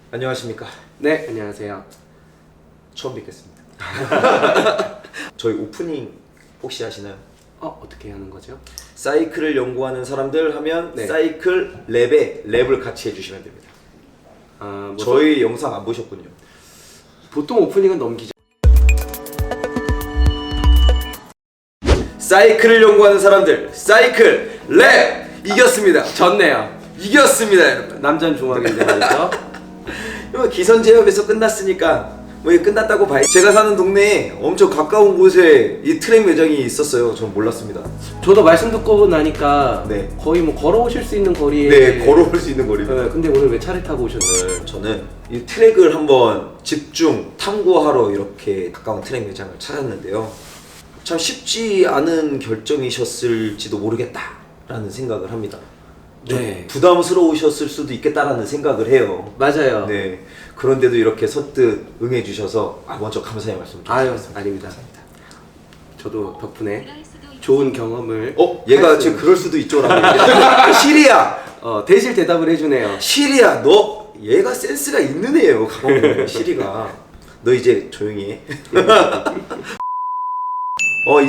안녕하십니까. 네, 안녕하세요. 처음 뵙겠습니다. 저희 오프닝 혹시 아시나요? 어떻게 하는 거죠? 사이클을 연구하는 사람들 하면 네. 사이클 랩에 랩을 같이 해주시면 됩니다. 저희 영상 안 보셨군요. 보통 오프닝은 넘기죠. 사이클을 연구하는 사람들 사이클 랩 이겼습니다. 졌네요. 이겼습니다, 여러분. 남전 중앙인데 말이죠. 기선제압에서 끝났으니까 뭐 이게 끝났다고 봐요. 제가 사는 동네에 엄청 가까운 곳에 이 트랙 매장이 있었어요. 전 몰랐습니다. 저도 말씀 듣고 나니까 네. 거의 뭐 걸어오실 수 있는 거리에 네, 걸어올 수 있는 거리입니다. 네, 근데 오늘 왜 차를 타고 오셨나요? 오늘 저는 이 트랙을 한번 집중 탐구하러 이렇게 가까운 트랙 매장을 찾았는데요. 참 쉽지 않은 결정이셨을지도 모르겠다라는 생각을 합니다. 좀 네. 부담스러우셨을 수도 있겠다라는 생각을 해요. 맞아요. 네. 그런데도 이렇게 선뜻 응해주셔서 먼저 감사의 말씀 아유, 드리겠습니다. 아닙니다. 저도 덕분에 좋은 경험을 얘가 할 수 지금 있는- 그럴 수도 있죠라고. 시리야, 대실 대답을 해주네요. 시리야, 너 얘가 센스가 있는 애예요. 가보면 시리가. 너 이제 조용히 해.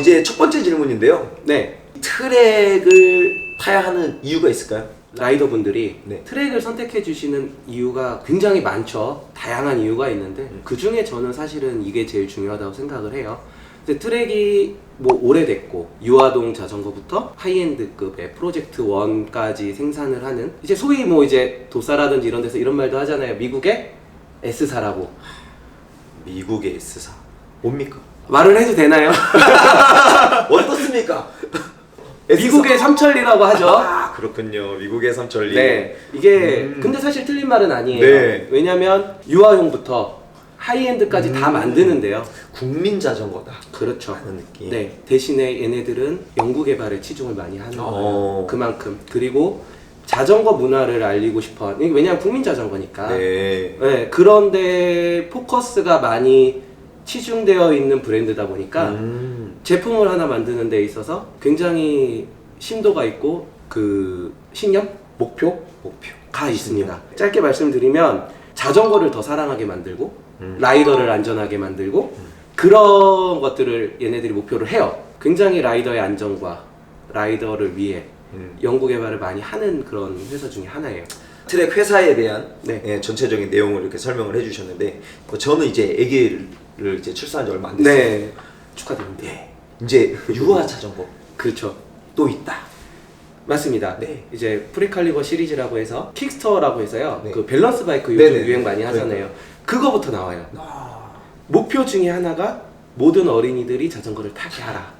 이제 첫 번째 질문인데요. 네, 트랙을 타야 하는 이유가 있을까요? 라이더분들이 네. 트랙을 선택해 주시는 이유가 굉장히 많죠. 다양한 이유가 있는데 그 중에 저는 사실은 이게 제일 중요하다고 생각을 해요. 근데 트랙이 뭐 오래됐고 유아동 자전거부터 하이엔드급의 프로젝트 1까지 생산을 하는 이제 소위 뭐 이제 도사라든지 이런 데서 이런 말도 하잖아요. 미국의 S사라고. 미국의 S사 뭡니까? 말을 해도 되나요? 어떻습니까? 미국의 삼천리라고 하죠. 아, 그렇군요. 미국의 삼천리. 네, 이게 근데 사실 틀린 말은 아니에요. 네. 왜냐면 유아용부터 하이엔드까지 다 만드는데요. 국민 자전거다. 그렇죠. 하는 느낌. 네, 대신에 얘네들은 연구 개발에 치중을 많이 하는 거예요. 그만큼. 그리고 자전거 문화를 알리고 싶어. 왜냐면 국민 자전거니까. 네. 네, 그런데 포커스가 많이 치중되어 있는 브랜드다 보니까 제품을 하나 만드는 데 있어서 굉장히 심도가 있고 그 신념? 목표가 있습니다. 짧게 말씀드리면 자전거를 더 사랑하게 만들고 라이더를 안전하게 만들고 그런 것들을 얘네들이 목표를 해요. 굉장히 라이더의 안전과 라이더를 위해 연구 개발을 많이 하는 그런 회사 중에 하나예요. 트랙 회사에 대한 네. 전체적인 내용을 이렇게 설명을 해주셨는데 저는 이제 아기를 이제 출산한 지 얼마 안 됐어요. 네, 축하드립니다. 네. 이제 유아 자전거 그렇죠. 또 있다. 맞습니다. 네. 이제 프리칼리버 시리즈라고 해서 킥스터라고 해서요. 네. 그 밸런스 바이크 요즘 네네. 유행 많이 하잖아요. 그거부터 나와요. 목표 중에 하나가 모든 어린이들이 자전거를 타게 하라.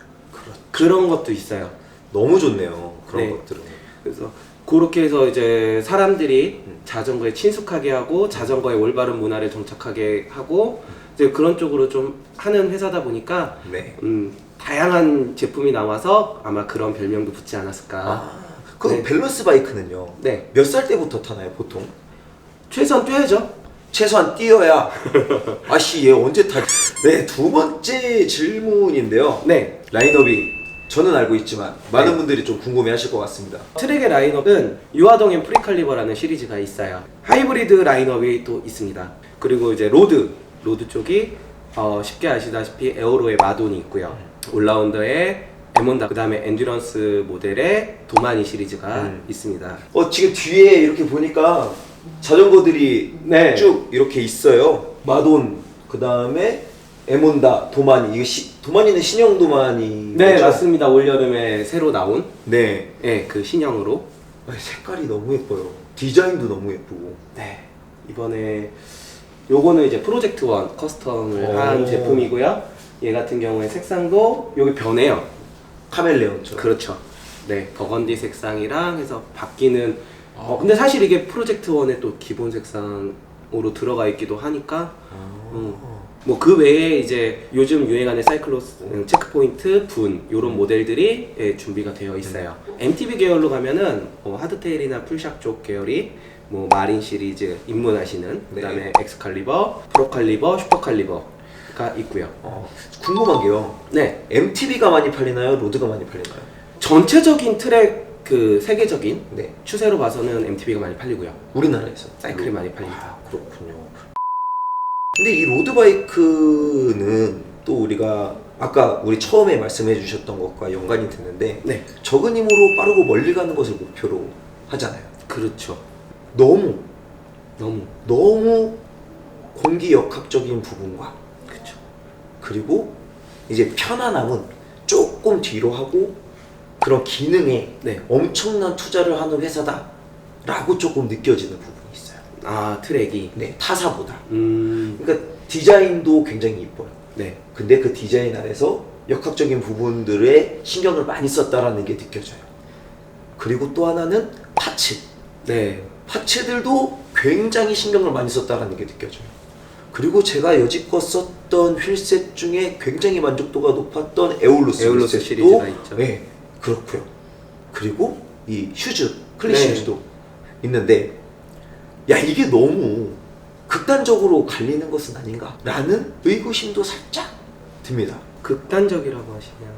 그런 것도 있어요. 너무 좋네요. 그런 네. 것들은. 그래서 그렇게 해서 이제 사람들이 자전거에 친숙하게 하고 자전거의 올바른 문화를 정착하게 하고 이제 그런 쪽으로 좀 하는 회사다 보니까 네. 다양한 제품이 나와서 아마 그런 별명도 붙지 않았을까. 그 네. 밸런스 바이크는요. 네. 몇 살 때부터 타나요, 보통? 최소한 뛰어야죠. 최소한 뛰어야. 아씨, 얘 언제 타? 네, 두 번째 질문인데요. 네. 라인업이 저는 알고 있지만 많은 분들이 좀 궁금해하실 것 같습니다. 트랙의 라인업은 유아동 앤 프리칼리버라는 시리즈가 있어요. 하이브리드 라인업이 또 있습니다. 그리고 이제 로드 쪽이 쉽게 아시다시피 에어로의 마돈이 있고요. 올라운더의 에몬다, 그 다음에 엔듀런스 모델의 도마니 시리즈가 있습니다. 지금 뒤에 이렇게 보니까 자전거들이 네. 쭉 이렇게 있어요. 마돈, 그 다음에 에몬다, 도마니. 이거 도마니는 신형 도마니. 네, 거죠? 맞습니다. 올여름에 새로 나온 네. 그 신형으로. 색깔이 너무 예뻐요. 디자인도 너무 예쁘고. 네, 이번에 요거는 이제 프로젝트 1 커스텀을 한 제품이고요. 얘 같은 경우에 색상도 여기 변해요. 카멜레온처럼. 그렇죠. 네, 버건디 색상이랑 해서 바뀌는. 근데 사실 이게 프로젝트 1의 또 기본 색상으로 들어가 있기도 하니까. 뭐 그 외에 이제 요즘 유행하는 사이클로스, 체크포인트, 분 요런 모델들이 준비가 되어 있어요. MTB 계열로 가면은 하드테일이나 풀샥 쪽 계열이 뭐 마린 시리즈 입문하시는 그다음에 엑스칼리버, 프로칼리버, 슈퍼칼리버가 있고요. 궁금한 게요. 네, MTB가 많이 팔리나요? 로드가 많이 팔리나요? 전체적인 트랙 그 세계적인 네. 추세로 봐서는 MTB가 많이 팔리고요. 우리나라에서 사이클이 많이 팔립니다. 아, 그렇군요. 근데 이 로드바이크는 또 우리가 아까 우리 처음에 말씀해 주셨던 것과 연관이 되는데 네, 적은 힘으로 빠르고 멀리 가는 것을 목표로 하잖아요. 그렇죠. 너무 너무 공기역학적인 부분과 그렇죠. 그리고 이제 편안함은 조금 뒤로 하고 그런 기능에 네. 엄청난 투자를 하는 회사다라고 조금 느껴지는 부분이 있어요. 아, 트랙이. 네, 타사보다. 음, 그러니까 디자인도 굉장히 이뻐요. 네, 근데 그 디자인 안에서 역학적인 부분들에 신경을 많이 썼다라는 게 느껴져요. 그리고 또 하나는 파츠. 네, 파츠들도 굉장히 신경을 많이 썼다라는 게 느껴져요. 그리고 제가 여지껏 썼던 휠셋 중에 굉장히 만족도가 높았던 에올루스 에올루스 휠셋도 시리즈가 있죠. 네, 그렇고요. 그리고 이 슈즈, 클래식 네. 슈즈도 있는데 야 이게 너무 극단적으로 갈리는 것은 아닌가라는 의구심도 살짝 듭니다. 극단적이라고 하시면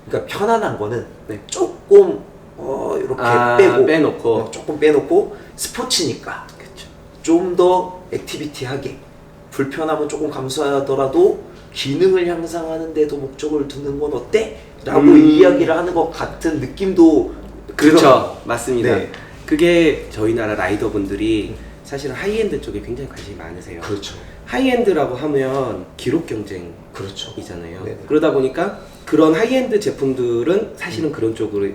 그러니까 편안한 거는 네. 조금 이렇게 빼고 빼놓고. 조금 빼놓고 스포츠니까 그렇죠. 좀 더 액티비티하게 불편함은 조금 감수하더라도 기능을 향상하는 데도 목적을 두는 건 어때? 라고 이야기를 하는 것 같은 느낌도 그렇죠. 들어요. 맞습니다. 네. 그게 저희 나라 라이더분들이 사실은 하이엔드 쪽에 굉장히 관심이 많으세요. 그렇죠. 하이엔드라고 하면 기록 경쟁이잖아요. 그렇죠. 네네. 그러다 보니까 그런 하이엔드 제품들은 사실은 그런 쪽으로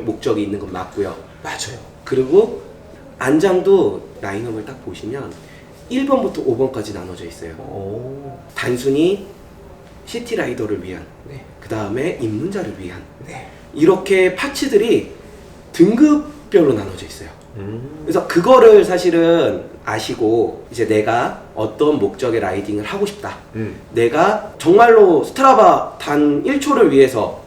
목적이 있는 건 맞고요. 맞아요. 그리고 안장도 라인업을 딱 보시면 1번부터 5번까지 나눠져 있어요. 오. 단순히 시티 라이더를 위한, 네. 그 다음에 입문자를 위한, 네. 이렇게 파츠들이 등급별로 나눠져 있어요. 음. 그래서 그거를 사실은 아시고 이제 내가 어떤 목적의 라이딩을 하고 싶다. 내가 정말로 스트라바 단 1초를 위해서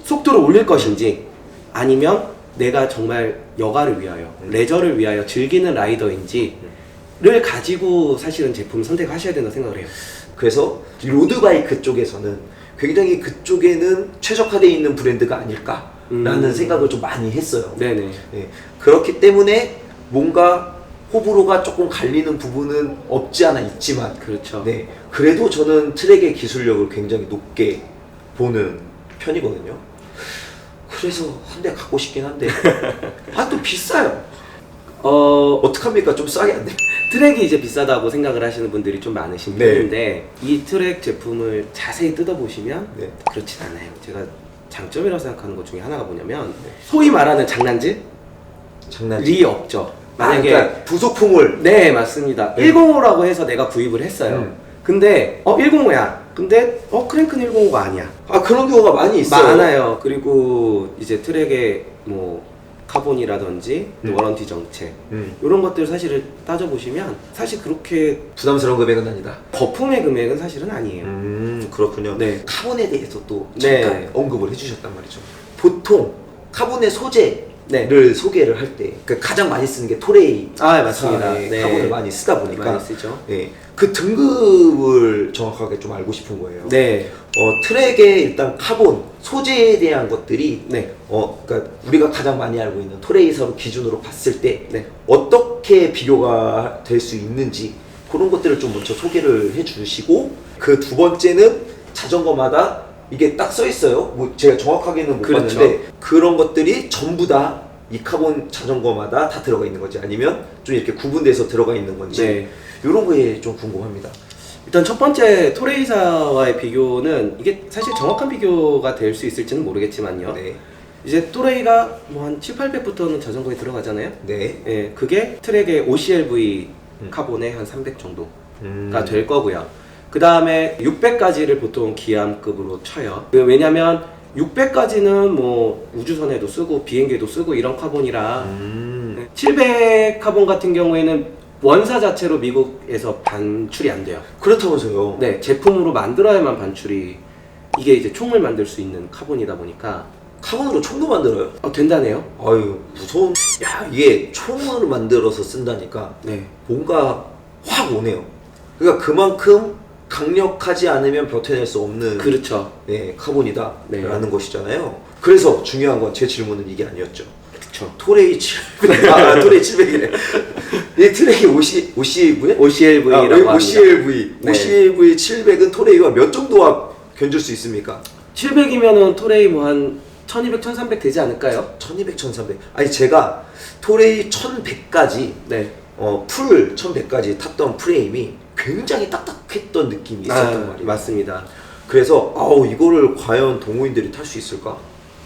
속도를 올릴 것인지 아니면 내가 정말 여가를 위하여 레저를 위하여 즐기는 라이더인지를 가지고 사실은 제품 선택하셔야 된다고 생각을 해요. 그래서 이 로드바이크 쪽에서는 굉장히 그쪽에는 최적화되어 있는 브랜드가 아닐까라는 생각을 좀 많이 했어요. 네네. 네. 그렇기 때문에 뭔가 호불호가 조금 갈리는 부분은 없지 않아 있지만 그렇죠. 네. 그래도 저는 트랙의 기술력을 굉장히 높게 보는 편이거든요. 그래서 한 대 갖고 싶긴 한데 아 또 비싸요. 어떡합니까? 좀 싸게 안 돼? 트랙이 이제 비싸다고 생각을 하시는 분들이 좀 많으신 네. 편인데 이 트랙 제품을 자세히 뜯어보시면 네. 그렇진 않아요. 제가 장점이라고 생각하는 것 중에 하나가 뭐냐면 소위 말하는 장난질이 장난이 없죠. 만약에 그러니까 부속품을 네 맞습니다. 네. 105라고 해서 내가 구입을 했어요. 근데 105야. 근데 크랭크는 105가 아니야. 아 그런 경우가 많이 있어요. 많아요. 그리고 이제 트랙의 뭐 카본이라든지 워런티 정책 이런 것들 사실을 따져보시면 사실 그렇게 부담스러운 금액은 아니다. 거품의 금액은 사실은 아니에요. 그렇군요. 네. 카본에 대해서 또 네. 잠깐 언급을 해주셨단 말이죠. 보통 카본의 소재를 네. 소개를 할 때 가장 많이 쓰는 게 토레이 맞습니다. 네. 카본을 많이 쓰다 보니까 많이 쓰죠. 네. 그 등급을 정확하게 좀 알고 싶은 거예요. 네. 트랙의 일단 카본 소재에 대한 것들이 네. 그러니까 우리가 가장 많이 알고 있는 토레이사로 기준으로 봤을 때 네. 어떻게 비교가 될 수 있는지 그런 것들을 좀 먼저 소개를 해주시고 그 두 번째는 자전거마다 이게 딱 써 있어요. 뭐 제가 정확하게는 못 그렇죠. 봤는데 그런 것들이 전부 다 이 카본 자전거마다 다 들어가 있는 건지 아니면 좀 이렇게 구분돼서 들어가 있는 건지 네. 이런 거에 좀 궁금합니다. 일단 첫 번째 토레이사와의 비교는 이게 사실 정확한 비교가 될 수 있을지는 모르겠지만요. 네. 이제 토레이가 뭐 한 7, 800부터는 자전거에 들어가잖아요. 네. 예, 그게 트랙의 OCLV 카본의 한 300 정도가 될 거고요. 그 다음에 600까지를 보통 기암급으로 쳐요. 왜냐면 600까지는 뭐 우주선에도 쓰고 비행기에도 쓰고 이런 카본이라 700 카본 같은 경우에는 원사 자체로 미국에서 반출이 안 돼요. 그렇다면서요. 네, 제품으로 만들어야만 반출이 이게 이제 총을 만들 수 있는 카본이다 보니까 카본으로 총도 만들어요? 된다네요. 아유 무서운. 야 이게 총을 만들어서 쓴다니까 네, 뭔가 확 오네요. 그러니까 그만큼 강력하지 않으면 버텨낼 수 없는 그렇죠. 카본이다 네. 라는 것이잖아요. 그래서 중요한 건 제 질문은 이게 아니었죠. 그쵸. 토레이 700, 토레이 700이래. 이 트랙이 OCV라고 OCLV라고 합니다. OCLV. 네. OCLV 700은 토레이와 몇 정도와 견줄 수 있습니까? 700이면은 토레이 뭐 한 1200, 1300 되지 않을까요? 1200, 1300. 아니 제가 토레이 1100까지 네. 풀 1100까지 탔던 프레임이 굉장히 딱딱했던 느낌이 있었단 말이에요. 맞습니다. 그래서 이거를 과연 동호인들이 탈 수 있을까?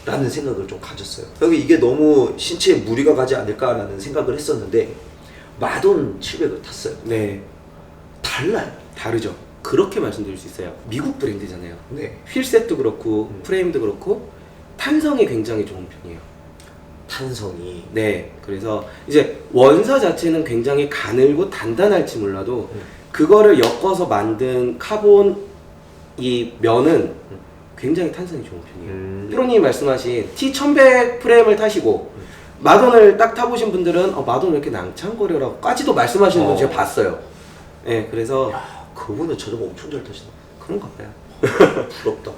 라는 생각을 좀 가졌어요. 여기 이게 너무 신체에 무리가 가지 않을까라는 생각을 했었는데 마돈 700을 탔어요. 네. 달라요. 다르죠. 그렇게 말씀드릴 수 있어요. 미국 브랜드잖아요. 네. 휠셋도 그렇고 프레임도 그렇고 탄성이 굉장히 좋은 편이에요. 탄성이. 네. 그래서 이제 원사 자체는 굉장히 가늘고 단단할지 몰라도 그거를 엮어서 만든 카본 이 면은 굉장히 탄성이 좋은 편이에요. 삐로님이 말씀하신 T1100 프레임을 타시고 마돈을 딱 타보신 분들은 마돈 왜 이렇게 낭창거려라고 까지도 말씀하시는 분 제가 봤어요. 네, 그래서 그분은 자전거 엄청 잘 타시나? 그런가 봐요. 부럽다.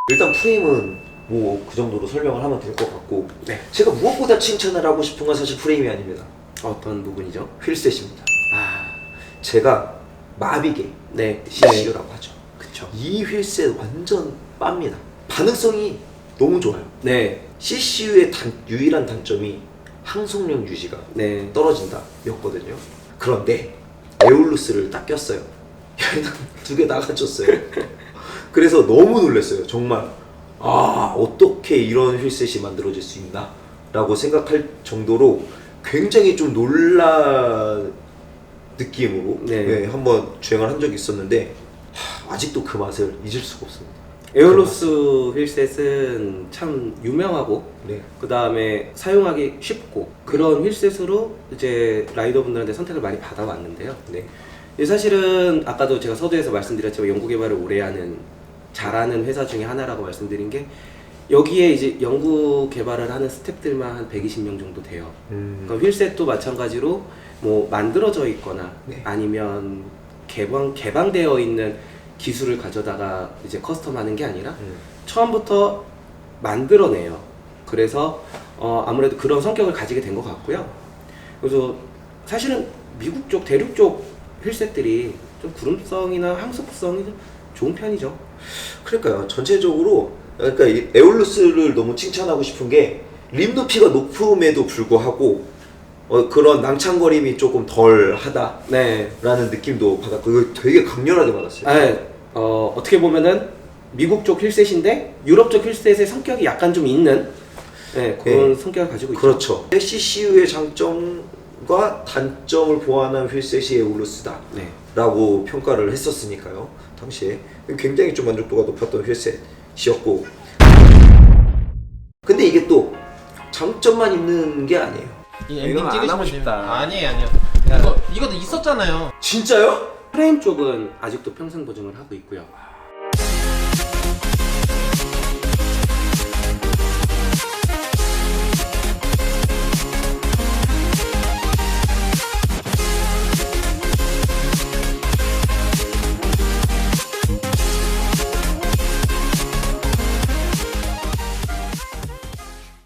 일단 프레임은 뭐 그 정도로 설명을 하면 될 것 같고, 네. 제가 무엇보다 칭찬을 하고 싶은 건 사실 프레임이 아닙니다. 어떤 부분이죠? 휠셋입니다. 아, 제가 마비게 네. CCU라고 하죠. 그쵸. 이 휠셋 완전 빱니다. 반응성이 너무 좋아요. 네. CCU의 유일한 단점이 항속력 유지가 네. 떨어진다 였거든요. 그런데 에올루스를 딱 꼈어요. 두 개 나가졌어요. 그래서 너무 놀랐어요. 정말 어떻게 이런 휠셋이 만들어질 수 있나 라고 생각할 정도로 굉장히 좀 놀란 느낌으로 네. 한번 주행을 한 적이 있었는데 아직도 그 맛을 잊을 수가 없습니다. 에어로스 휠셋은 참 유명하고 네. 그 다음에 사용하기 쉽고 그런 휠셋으로 이제 라이더분들한테 선택을 많이 받아왔는데요. 네. 사실은 아까도 제가 서두에서 말씀드렸지만 연구 개발을 오래 하는 잘하는 회사 중에 하나라고 말씀드린 게 여기에 이제 연구 개발을 하는 스태프들만 한 120명 정도 돼요. 그러니까 휠셋도 마찬가지로 뭐 만들어져 있거나 네. 아니면 개방되어 있는 기술을 가져다가 이제 커스텀하는 게 아니라 처음부터 만들어내요. 그래서 아무래도 그런 성격을 가지게 된 것 같고요. 그래서 사실은 미국 쪽 대륙 쪽 휠셋들이 좀 구름성이나 항속성이 좀 좋은 편이죠. 그러니까요. 전체적으로 그러니까 이 에올루스를 너무 칭찬하고 싶은 게 림 높이가 높음에도 불구하고 그런 낭창거림이 조금 덜 하다라는 네. 느낌도 받았고 이거 되게 강렬하게 받았어요. 네. 어떻게 보면은 미국 쪽 휠셋인데 유럽 쪽 휠셋의 성격이 약간 좀 있는 그런 성격을 가지고 있죠. 그렇죠. CCU의 장점과 단점을 보완한 휠셋이 에올루스다 네. 라고 평가를 했었으니까요. 당시에 굉장히 좀 만족도가 높았던 휠셋이었고, 근데 이게 또 장점만 있는 게 아니에요. 이 엔딩 이건 안 찍으시면 하고 됩니다. 싶다. 아니에요. 이거도 있었잖아요. 진짜요? 프레임 쪽은 아직도 평생 보증을 하고 있고요.